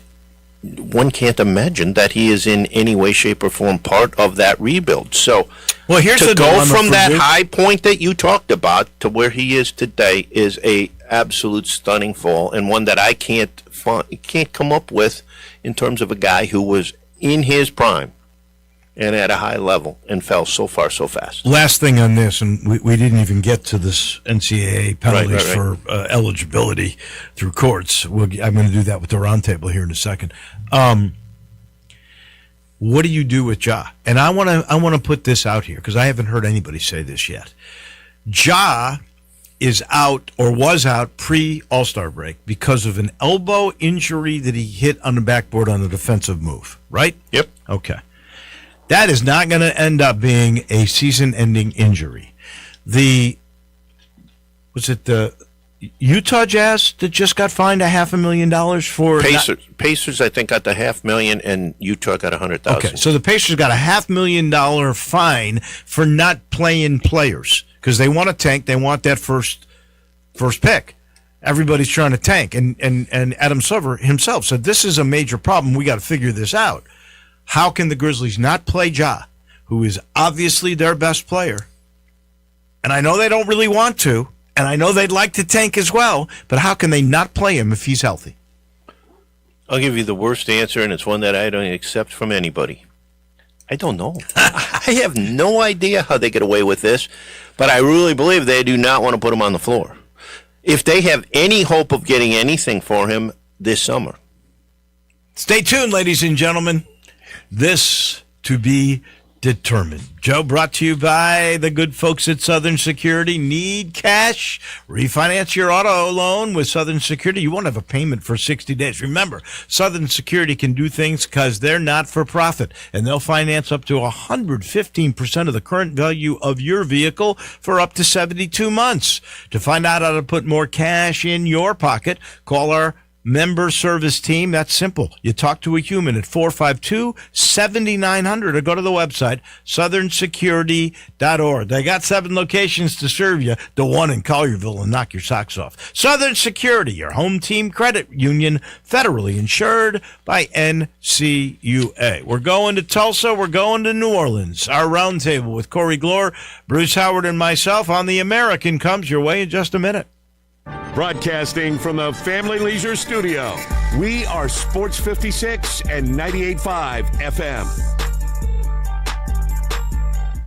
one can't imagine that he is in any way, shape, or form part of that rebuild. So, well, here's to the go dilemma from for that you. high point that you talked about to where he is today is a absolute stunning fall, and one that I can't come up with in terms of a guy who was in his prime and at a high level and fell so far so fast. Last thing on this, and we didn't even get to this NCAA penalties Right. for eligibility through courts. I'm going to do that with the roundtable here in a second. What do you do with Ja? And I want to put this out here because I haven't heard anybody say this yet. Ja is out, or was out, pre-All-Star break because of an elbow injury that he hit on the backboard on a defensive move, right? Yep. Okay. That is not going to end up being a season-ending injury. Was it the Utah Jazz that just got fined $500,000 for Pacers, I think, got the $500,000, and Utah got $100,000. Okay, so the Pacers got a $500,000 fine for not playing players because they want to tank. They want that first pick. Everybody's trying to tank, and Adam Silver himself said this is a major problem. We got to figure this out. How can the Grizzlies not play Ja, who is obviously their best player? And I know they don't really want to, and I know they'd like to tank as well, but how can they not play him if he's healthy? I'll give you the worst answer, and it's one that I don't accept from anybody. I don't know. I have no idea how they get away with this, but I really believe they do not want to put him on the floor. If they have any hope of getting anything for him this summer. Stay tuned, ladies and gentlemen. This to be determined. Joe, brought to you by the good folks at Southern Security. Need cash? Refinance your auto loan with Southern Security. You won't have a payment for 60 days. Remember, Southern Security can do things because they're not for profit, and they'll finance up to 115% of the current value of your vehicle for up to 72 months. To find out how to put more cash in your pocket, call our member service team. That's simple. You talk to a human at 452-7900 or go to the website, southernsecurity.org. They got 7 locations to serve you. The one in Collierville will knock your socks off. Southern Security, your home team credit union, federally insured by NCUA. We're going to Tulsa. We're going to New Orleans. Our roundtable with Corey Glore, Bruce Howard, and myself on The American comes your way in just a minute. Broadcasting from the Family Leisure Studio, we are Sports 56 and 98.5 FM.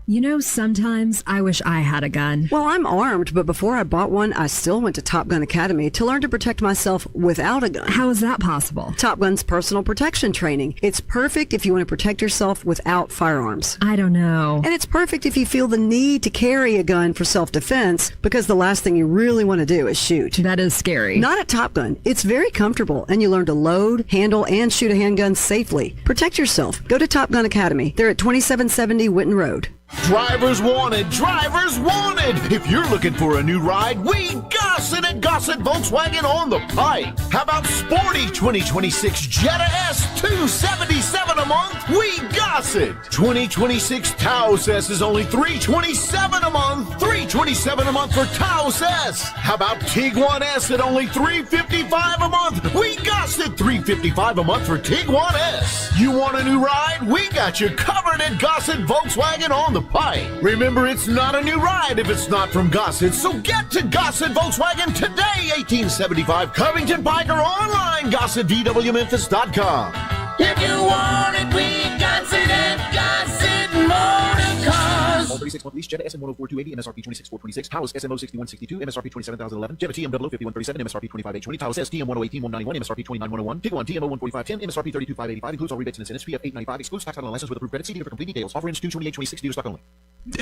You know, sometimes I wish I had a gun. Well, I'm armed, but before I bought one, I still went to Top Gun Academy to learn to protect myself without a gun. How is that possible? Top Gun's personal protection training. It's perfect if you want to protect yourself without firearms. I don't know. And it's perfect if you feel the need to carry a gun for self-defense, because the last thing you really want to do is shoot. That is scary. Not at Top Gun. It's very comfortable, and you learn to load, handle, and shoot a handgun safely. Protect yourself. Go to Top Gun Academy. They're at 2770 Witten Road. Drivers wanted, drivers wanted. If you're looking for a new ride, we Gossett at Gossett Volkswagen on the pike. How about sporty 2026 Jetta S, $277 a month? We Gossett. 2026 Taos S is only $327 a month. $327 a month for Taos S. How about Tiguan S at only $355 a month? We Gossett. $355 a month for Tiguan S. You want a new ride? We got you covered at Gossett Volkswagen on the pike. Remember, it's not a new ride if it's not from Gossett, so get to Gossett Volkswagen today, 1875 Covington Pike, or online, GossettVWMemphis.com. If you want it, we Gossett at Gossett Motor Cars. All 36 month lease, Jetta SM 104 280, MSRP 26426, Taos SMO 6162, MSRP 27011, Jetta TM 05137, MSRP 25820, Taos STM 10181, 191, MSRP 29101, Tiguan TMO 14510, MSRP 32585, includes all rebates and incentives, PF 895, excludes tax title and license with approved credit. See dealer for complete details. Offer ends 2/28/26, dealer stock only.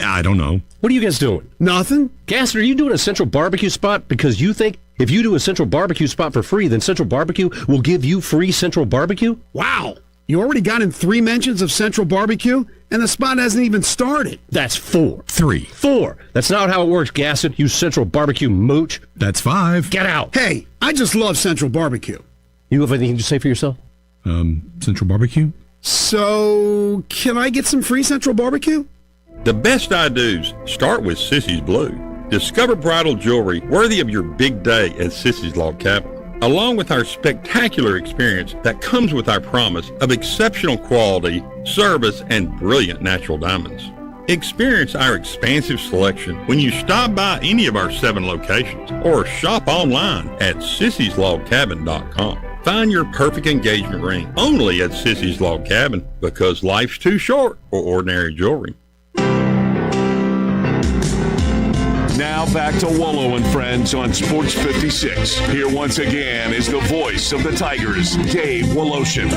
I don't know. What are you guys doing? Nothing. Gaston, are you doing a Central Barbecue spot because you think if you do a Central Barbecue spot for free, then Central Barbecue will give you free Central Barbecue? Wow. You already got in 3 mentions of Central Barbecue, and the spot hasn't even started. That's 4. 3. 4. That's not how it works, Gaston, you Central Barbecue mooch. That's 5. Get out. Hey, I just love Central Barbecue. You have anything to say for yourself? Central Barbecue? So, can I get some free Central Barbecue? The best I-dos start with Sissy's Blue. Discover bridal jewelry worthy of your big day at Sissy's Log Cabin, along with our spectacular experience that comes with our promise of exceptional quality, service, and brilliant natural diamonds. Experience our expansive selection when you stop by any of our 7 locations or shop online at sissyslogcabin.com. Find your perfect engagement ring only at Sissy's Log Cabin, because life's too short for ordinary jewelry. Now back to Wolo and Friends on Sports 56. Here once again is the voice of the Tigers, Dave Woloshin.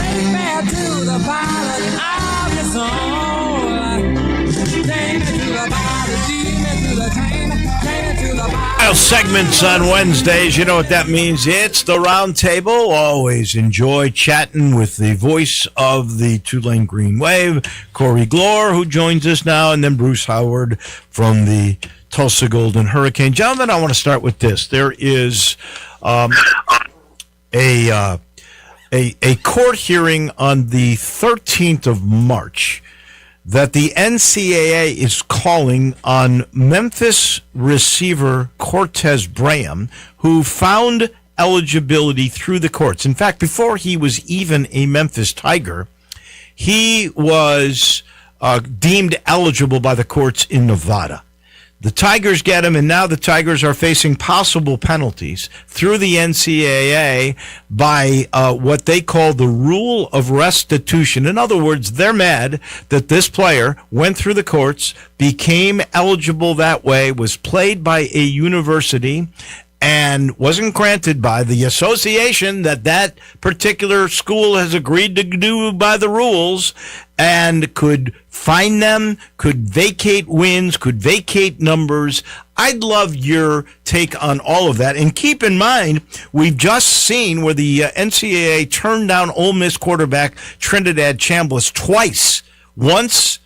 Segments on Wednesdays, you know what that means. It's the round table. Always enjoy chatting with the voice of the Tulane Green Wave, Corey Glore, who joins us now, and then Bruce Howard from the Tulsa Golden Hurricane. Gentlemen, I want to start with this. There is a court hearing on the 13th of March that the NCAA is calling on Memphis receiver Cortez Braham, who found eligibility through the courts. In fact, before he was even a Memphis Tiger, he was deemed eligible by the courts in Nevada. The Tigers get him, and now the Tigers are facing possible penalties through the NCAA by what they call the rule of restitution. In other words, they're mad that this player went through the courts, became eligible that way, was played by a university, and wasn't granted by the association that particular school has agreed to do by the rules, and could fine them, could vacate wins, could vacate numbers. I'd love your take on all of that. And keep in mind, we've just seen where the NCAA turned down Ole Miss quarterback Trinidad Chambliss twice. Once,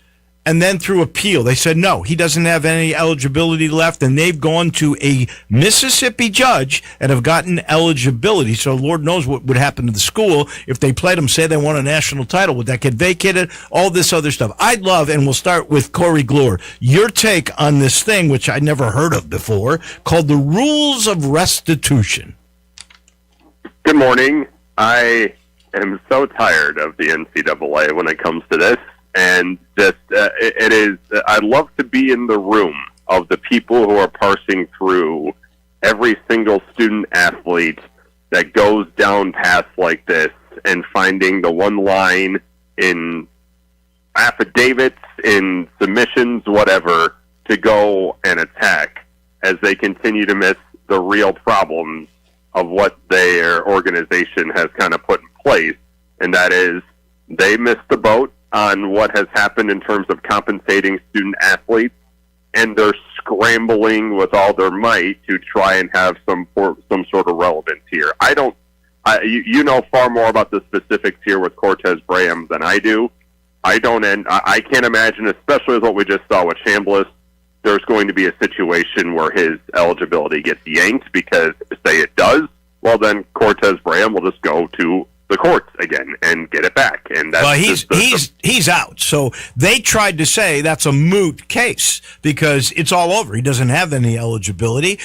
and then through appeal, they said, no, he doesn't have any eligibility left, and they've gone to a Mississippi judge and have gotten eligibility. So Lord knows what would happen to the school if they played them, say they won a national title. Would that get vacated? All this other stuff. I'd love, and we'll start with Corey Glore, your take on this thing, which I never heard of before, called the rules of restitution. Good morning. I am so tired of the NCAA when it comes to this. And just, it is, I'd love to be in the room of the people who are parsing through every single student athlete that goes down paths like this and finding the one line in, affidavits, in submissions, whatever, to go and attack as they continue to miss the real problems of what their organization has kind of put in place, and that is they missed the boat on what has happened in terms of compensating student athletes, and they're scrambling with all their might to try and have some sort of relevance here. You know far more about the specifics here with Cortez Braham than I do. I can't imagine, especially with what we just saw with Chambliss, there's going to be a situation where his eligibility gets yanked, because say it does, well then Cortez Braham will just go to the courts again and get it back. And that's he's out. So they tried to say that's a moot case because it's all over. He doesn't have any eligibility.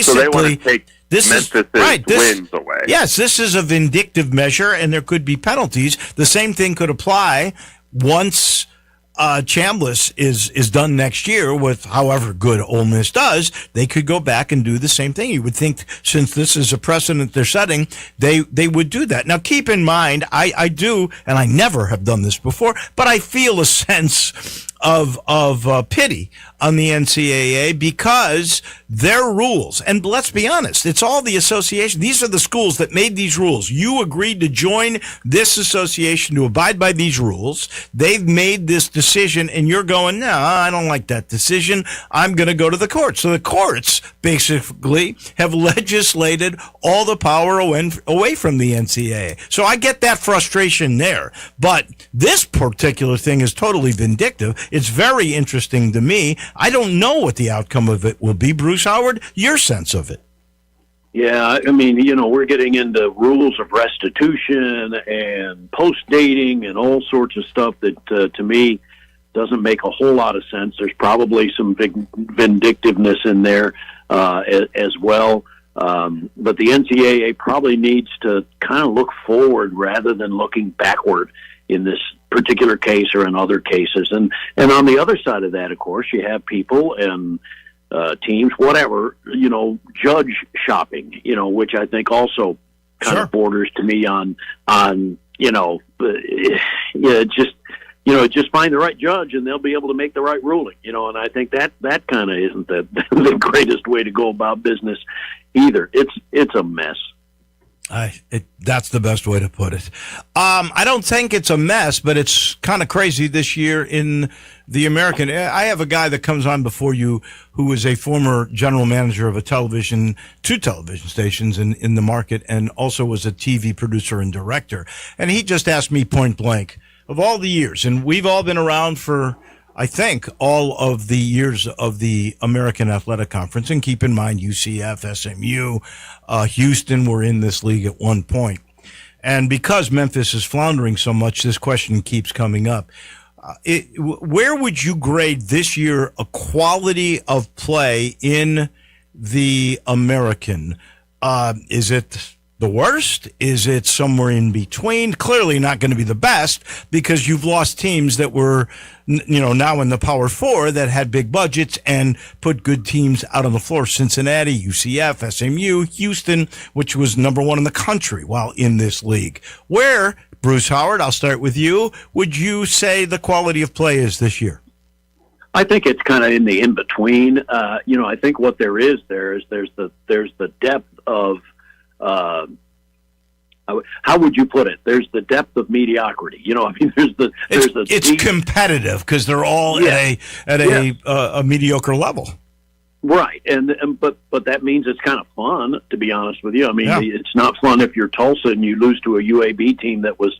So they want to take Memphis's wins away. Yes, this is a vindictive measure, and there could be penalties. The same thing could apply once Chambliss is done next year with however good Ole Miss does. They could go back and do the same thing. You would think, since this is a precedent they're setting, they would do that. Now, keep in mind, I do, and I never have done this before, but I feel a sense of pity on the NCAA because their rules, and let's be honest, it's all the association. These are the schools that made these rules. You agreed to join this association to abide by these rules. They've made this decision, and you're going, no, I don't like that decision. I'm going to go to the courts. So the courts basically have legislated all the power away from the NCAA. So I get that frustration there. But this particular thing is totally vindictive. It's very interesting to me. I don't know what the outcome of it will be. Bruce Howard, your sense of it? Yeah, I mean, we're getting into rules of restitution and post-dating and all sorts of stuff that, to me, doesn't make a whole lot of sense. There's probably some vindictiveness in there as well. But the NCAA probably needs to kind of look forward rather than looking backward in this particular case or in other cases. And on the other side of that, of course, you have people and teams, whatever, judge shopping, which I think also kind of borders to me on just find the right judge and they'll be able to make the right ruling, and I think that kind of isn't the greatest way to go about business either. It's a mess. That's the best way to put it. I don't think it's a mess, but it's kind of crazy this year in the American. I have a guy that comes on before you who is a former general manager of two television stations in the market, and also was a TV producer and director. And he just asked me point blank, of all the years, and we've all been around for, I think, all of the years of the American Athletic Conference, and keep in mind UCF, SMU, Houston were in this league at one point. And because Memphis is floundering so much, this question keeps coming up. Where would you grade this year a quality of play in the American? Is it the worst? Is it somewhere in between? Clearly not going to be the best because you've lost teams that were, now in the Power Four that had big budgets and put good teams out on the floor. Cincinnati, UCF, SMU, Houston, which was number one in the country while in this league. Where, Bruce Howard, I'll start with you, would you say the quality of play is this year? I think it's kind of in the in-between. I think what there's the depth of, how would you put it? There's the depth of mediocrity. It's competitive because they're all at a mediocre level. Right, but that means it's kind of fun, to be honest with you. I mean, It's not fun if you're Tulsa and you lose to a UAB team that was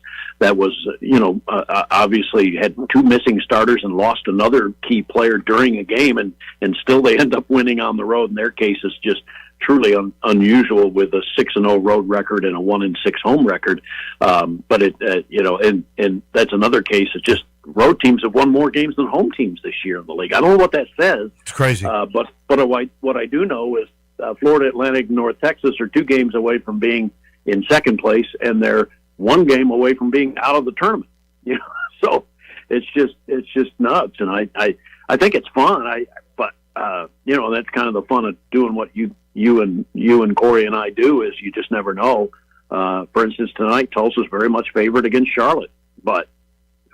obviously had two missing starters and lost another key player during a game, and still they end up winning on the road. In their case, it's just truly unusual with a 6-0 road record and a 1-6 home record. But and that's another case. It's just road teams have won more games than home teams this year in the league. I don't know what that says. It's crazy. But what I do know is Florida Atlantic and North Texas are 2 games away from being in second place, and they're 1 game away from being out of the tournament. So it's just nuts. And I think it's fun. But that's kind of the fun of doing what you and Corey and I do, is you just never know. For instance, tonight Tulsa's very much favored against Charlotte, but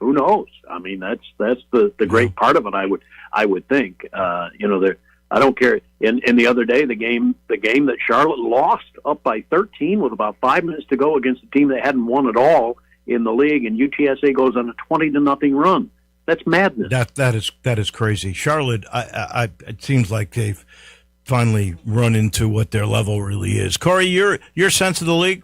who knows? I mean, that's the great part of it. I would think. I don't care. And the other day, the game that Charlotte lost up by 13 with about 5 minutes to go against a team that hadn't won at all in the league, and UTSA goes on a 20-0 run. That's madness. That is crazy. Charlotte, it seems like they've finally run into what their level really is. Corey, your sense of the league?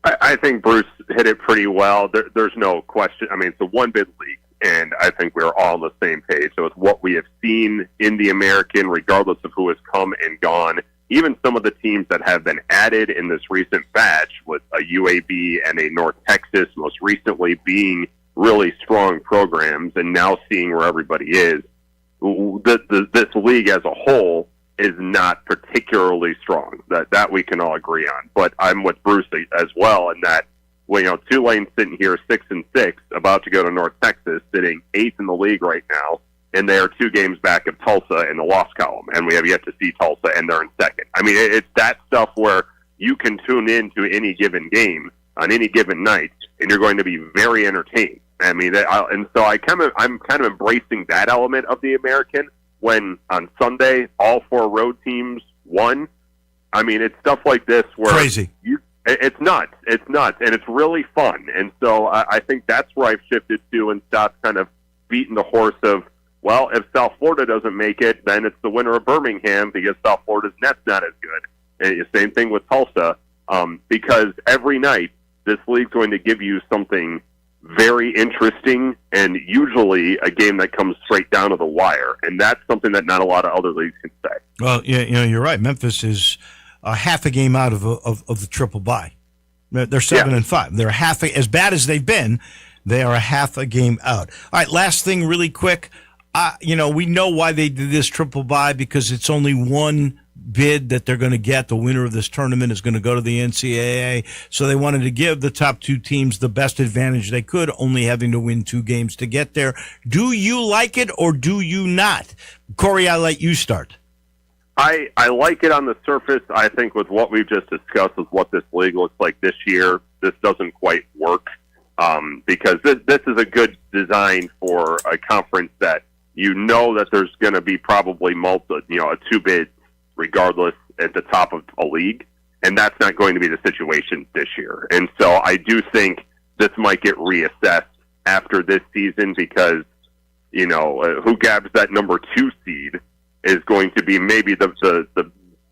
I think Bruce hit it pretty well. There's no question. I mean, it's a one-bid league, and I think we're all on the same page. So it's what we have seen in the American, regardless of who has come and gone. Even some of the teams that have been added in this recent batch, with a UAB and a North Texas most recently being really strong programs, and now seeing where everybody is, this league as a whole is not particularly strong. That we can all agree on. But I'm with Bruce as well in that, Tulane sitting here 6-6, about to go to North Texas, sitting 8th in the league right now, and they are 2 games back of Tulsa in the loss column, and we have yet to see Tulsa, and they're in 2nd. I mean, it's that stuff where you can tune into any given game on any given night, and you're going to be very entertained. I mean, I'm kind of embracing that element of the American. When on Sunday all 4 road teams won, I mean, it's stuff like this where crazy. It's nuts, and it's really fun. And so I think that's where I've shifted to and stopped kind of beating the horse of, well, if South Florida doesn't make it, then it's the winner of Birmingham because South Florida's net's not as good. And the same thing with Tulsa, because every night this league's going to give you something very interesting, and usually a game that comes straight down to the wire, and that's something that not a lot of other leagues can say. Well, yeah, you're right. Memphis is half a game out of the triple bye. They're 7-5. They're as bad as they've been. They are a half a game out. All right, last thing, really quick. We know why they did this triple bye, because it's only one bid that they're going to get. The winner of this tournament is going to go to the NCAA. So they wanted to give the top 2 teams the best advantage they could, only having to win 2 games to get there. Do you like it or do you not? Corey, I'll let you start. I like it on the surface. I think with what we've just discussed with what this league looks like this year, this doesn't quite work, because this is a good design for a conference that that there's going to be probably a 2 bids regardless at the top of a league, and that's not going to be the situation this year. And so I do think this might get reassessed after this season, because who grabs that number 2 seed is going to be maybe the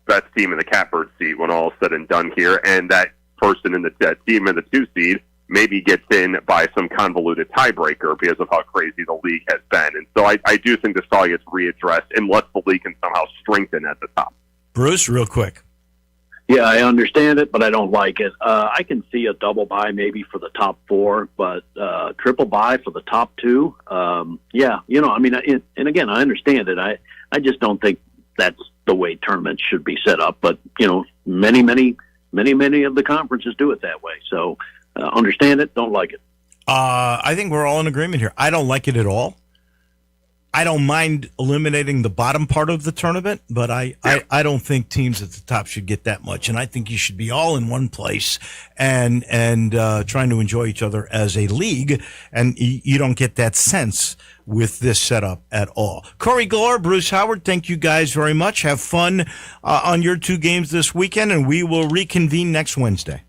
best team in the catbird seat when all is said and done here, and that person in that team in the 2 seed maybe gets in by some convoluted tiebreaker because of how crazy the league has been. And so I do think this probably gets readdressed unless the league can somehow strengthen at the top. Bruce, real quick. Yeah, I understand it, but I don't like it. I can see a double bye maybe for the top 4, but triple bye for the top 2. And again, I understand it. I just don't think that's the way tournaments should be set up. But many of the conferences do it that way. So understand it, don't like it. I think we're all in agreement here. I don't like it at all. I don't mind eliminating the bottom part of the tournament, but I don't think teams at the top should get that much. And I think you should be all in one place and trying to enjoy each other as a league. And you don't get that sense with this setup at all. Corey Galore, Bruce Howard, thank you guys very much. Have fun on your 2 games this weekend, and we will reconvene next Wednesday.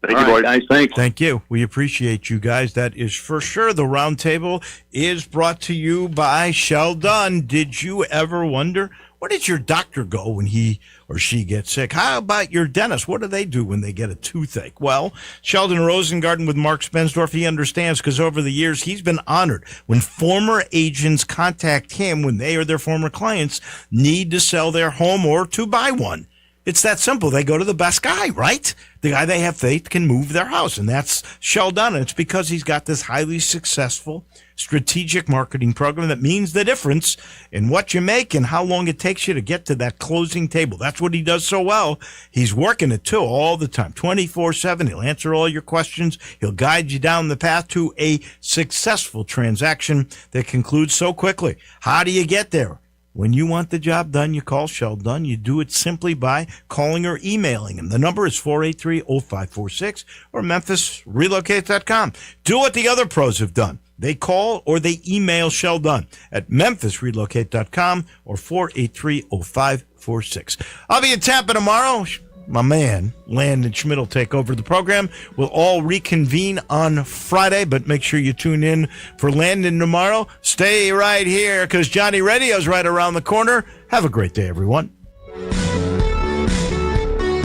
Thank you, boys. Guys, thanks. Thank you. We appreciate you guys. That is for sure. The Roundtable is brought to you by Sheldon. Did you ever wonder, where did your doctor go when he or she gets sick? How about your dentist? What do they do when they get a toothache? Well, Sheldon Rosengarten with Mark Spensdorf, he understands, because over the years he's been honored when former agents contact him when they or their former clients need to sell their home or to buy one. It's that simple. They go to the best guy, right? The guy they have faith can move their house, and that's Sheldon. And it's because he's got this highly successful strategic marketing program that means the difference in what you make and how long it takes you to get to that closing table. That's what he does so well. He's working it, too, all the time, 24/7. He'll answer all your questions. He'll guide you down the path to a successful transaction that concludes so quickly. How do you get there? When you want the job done, you call Sheldon. You do it simply by calling or emailing him. The number is 483-0546 or MemphisRelocate.com. Do what the other pros have done. They call or they email Sheldon at memphisrelocate.com or 483-0546. I'll be in Tampa tomorrow. My man, Landon Schmidt, will take over the program. We'll all reconvene on Friday, but make sure you tune in for Landon tomorrow. Stay right here because Johnny Radio's right around the corner. Have a great day, everyone.